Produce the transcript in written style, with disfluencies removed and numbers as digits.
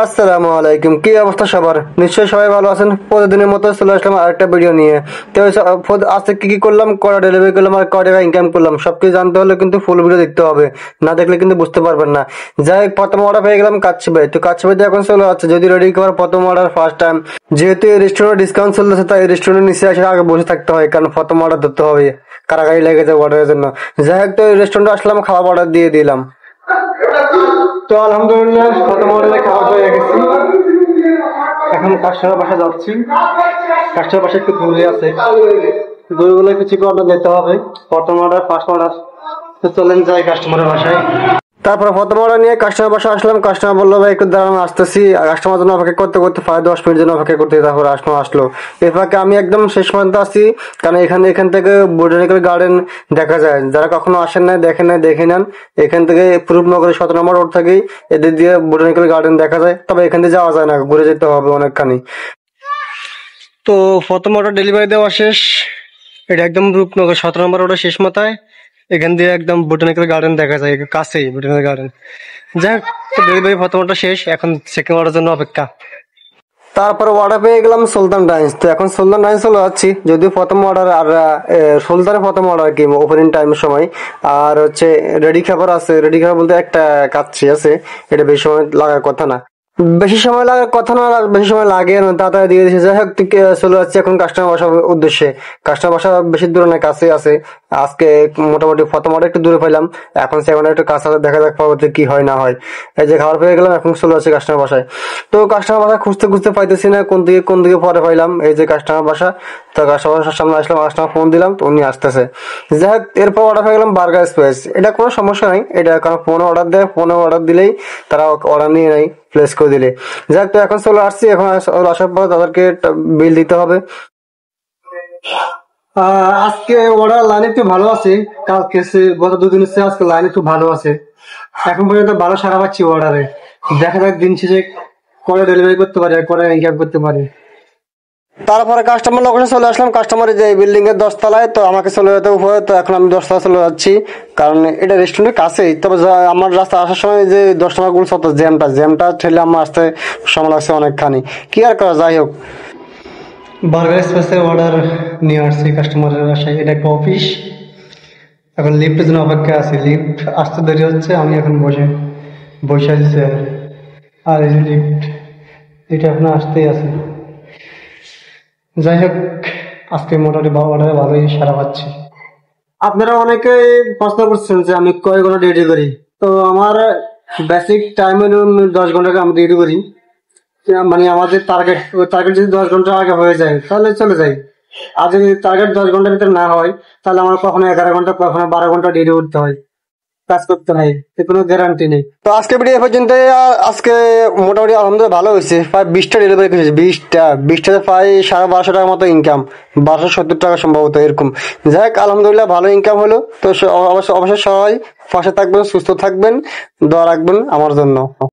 আসসালামু আলাইকুম, কি অবস্থা সবার? নিশ্চয়ই সবাই ভালো আছেন। প্রতিদিনের মতো চলে আসলাম আরেকটা ভিডিও নিয়ে। তো আজকে কি কি করলাম, কটা ডেলিভারি করলাম আর কয় টাকা ইনকাম করলাম সবকিছু জানতে হলে কিন্তু ফুল ভিডিও দেখতে হবে, না দেখলে কিন্তু বুঝতে পারবেন না। যাই হোক, প্রথম অর্ডার পেয়ে গেলাম কাচ্চিবাই। তো কাচ্চিবাইতে এখন চলে যাচ্ছে, যদি রেডি করার প্রথম অর্ডার ফার্স্ট টাইম, যেহেতু এই রেস্টুরেন্টে ডিসকাউন্ট চলতেছে তাই রেস্টুরেন্টের নিচে এসে আগে বসে থাকতে হয়, কারণ প্রথম অর্ডার ধরতে হবে, কারাগারি লেগে যায় অর্ডারের জন্য। যাই হোক, তো এই রেস্টুরেন্টে আসলাম, খাওয়া অর্ডার দিয়ে দিলাম। তো আলহামদুলিল্লাহ প্রথম অর্ডারে খাওয়া হয়ে গেছি। এখন কাস্টমার বাসা যাচ্ছি, কাস্টমার বাসা একটু দূরে আছে, দূরগুলো কিছু অর্ডার দিতে হবে। প্রথম অর্ডার ফার্স্ট অর্ডার, তো চলেন যাই কাস্টমারের বাসায়। তারপর প্রথম অর্ডার নিয়ে কাস্টমার বাসা আসলাম। কাস্টমার বললো ভাই একটু দাঁড়ানো, আসতেছি। কাস্টমার জন্য অপেক্ষা করতে করতে প্রায় 10 মিনিট জন্য অপেক্ষা করতে, তারপর আসলো। এর ফাঁকে আমি একদম শেষ পর্যন্ত আসি, কারণ এখান থেকে বোটানিক্যাল গার্ডেন দেখা যায়। যারা কখনো আসেন নাই, দেখেন নাই, দেখে নেন। এখান থেকে রূপনগরের 17 নম্বর রোড থেকেই এদের দিয়ে বোটানিক্যাল গার্ডেন দেখা যায়, তবে এখান দিয়ে যাওয়া যায় না, ঘুরে যেতে হবে অনেকখানি। তো প্রথম অর্ডার ডেলিভারি দেওয়া শেষ। এটা একদম রূপনগর 17 নম্বর রোডের শেষ মাথায়, এখান দিয়ে একদম বোটানিক্যাল গার্ডেন দেখা যায়, কাছেই বোটানিক্যাল গার্ডেন। যাই হোক, ডেলিভারি প্রথম অর্ডার শেষ, এখন সেকেন্ড অর্ডার জন্য অপেক্ষা। তারপর অর্ডার পেয়ে গেলাম সুলতান ডাইন্স। তো এখন সুলতান ডাইন্স চলে যাচ্ছি, যদিও প্রথম অর্ডার আর সুলতানের প্রথম অর্ডার কি ওপেনিং টাইমের সময়। আর হচ্ছে রেডি খাবার আছে, রেডি খাবার বলতে একটা কাচ্চি আছে, এটা বেশি সময় লাগার কথা না, বেশি সময় লাগার কথা না, বেশি সময় লাগে না, তাড়াতাড়ি দিয়ে দিয়েছে। যাই হোক, চলে যাচ্ছে এখন কাস্টমার বাসার উদ্দেশ্যে। কাস্টমার বাসা বেশি দূরে না, কাছে আছে। আজকে মোটামুটি প্রথম অর্ডার একটু দূরে পাইলাম, এখন সেকেন্ড একটু কাছে দেখা যাক পরবর্তী কি হয় না হয়। এই যে খাবার পেয়ে গেলাম, এখন চলে যাচ্ছে কাস্টমার বাসায়। তো কাস্টমার বাসা খুঁজতে খুঁজতে পাইতেছি না, কোন দিকে পরে পাইলাম, এই যে কাস্টমার বাসা। তো কাস্টমার বাসার সামনে আসলাম, কাস্টমার ফোন দিলাম, তো উনি আসতেছে। যাই হোক, এরপর অর্ডার পেয়ে গেলাম বার্গার স্পেস। এটা কোনো সমস্যা নাই, এটা কারণ ফোনে অর্ডার দেয়, ফোনে অর্ডার দিলেই তারা অর্ডার নিয়ে নেয়, প্লেস করে দিলে। যাক, তো এখন চলে আসছি, এখন আসার পর তাদেরকে বিল দিতে হবে। আজকে অর্ডার লাইন একটু ভালো আছে, কালকে গত দুদিন হচ্ছে, আজকে লাইন একটু ভালো আছে। এখন পর্যন্ত ভালো সারা পাচ্ছি অর্ডারে। দেখা যাক দিন শেষে করে ডেলিভারি করতে পারি, করে ইনকাম করতে পারি। তারপরে কাস্টমার লোকেশন চলে আসলাম, কাস্টমারের যে বিল্ডিং এর 10 তলায়, তো আমাকে চলে যেতে উপরে। তো এখন আমি 10 তলা চলে যাচ্ছি, কারণ এটা রেস্টুরেন্টের কাছেই। তবে আমার রাস্তা আসার সময় যে 10 নম্বর গুলো জ্যামটা ঠেলে আমার আসতে সময় লাগছে অনেকখানি, কি আর করা। যাই হোক, বার্গার স্পেসের অর্ডার নিয়ে আসছি কাস্টমারের বাসায়। এটা একটা অফিস, এখন লিফটের জন্য অপেক্ষা আছি। লিফট আসতে দেরি হচ্ছে, আমি এখন বসে আছি। আর এই যে লিফট, এটা এখন আসতেই আছে। যাই হোক, আজকে মোটামুটি অর্ডারে ভালোই সারা পাচ্ছি। আপনারা অনেকে প্রশ্ন করছেন যে আমি কয় ঘন্টা ডিউটি করি। তো আমার বেসিক টাইম হলো 10 ঘন্টা আমি ডিউটি করি। মানে আমাদের টার্গেট যদি 10 ঘন্টা আগে হয়ে যায় তাহলে চলে যায়। আর যদি টার্গেট 10 ঘন্টার ভিতরে না হয়, তাহলে আমার কখনো 11 ঘন্টা, কখনো 12 ঘন্টা ডিউটি করতে হয়, কাজ করতে হয়, কোনো গ্যারান্টি নেই। তো আজকে ভিডিও পর্যন্ত। আজকে মোটামুটি আলহামদুলিল্লাহ ভালো হয়েছে, প্রায় 20টা ডেলিভারি করেছে। 20টাতে প্রায় 1250 টাকার মতো ইনকাম, 1270 টাকা সম্ভবত এরকম। যাই হোক, আলহামদুলিল্লাহ ভালো ইনকাম হলো। তো অবশ্যই সবাই পাশে থাকবেন, সুস্থ থাকবেন, দোয়া রাখবেন আমার জন্য।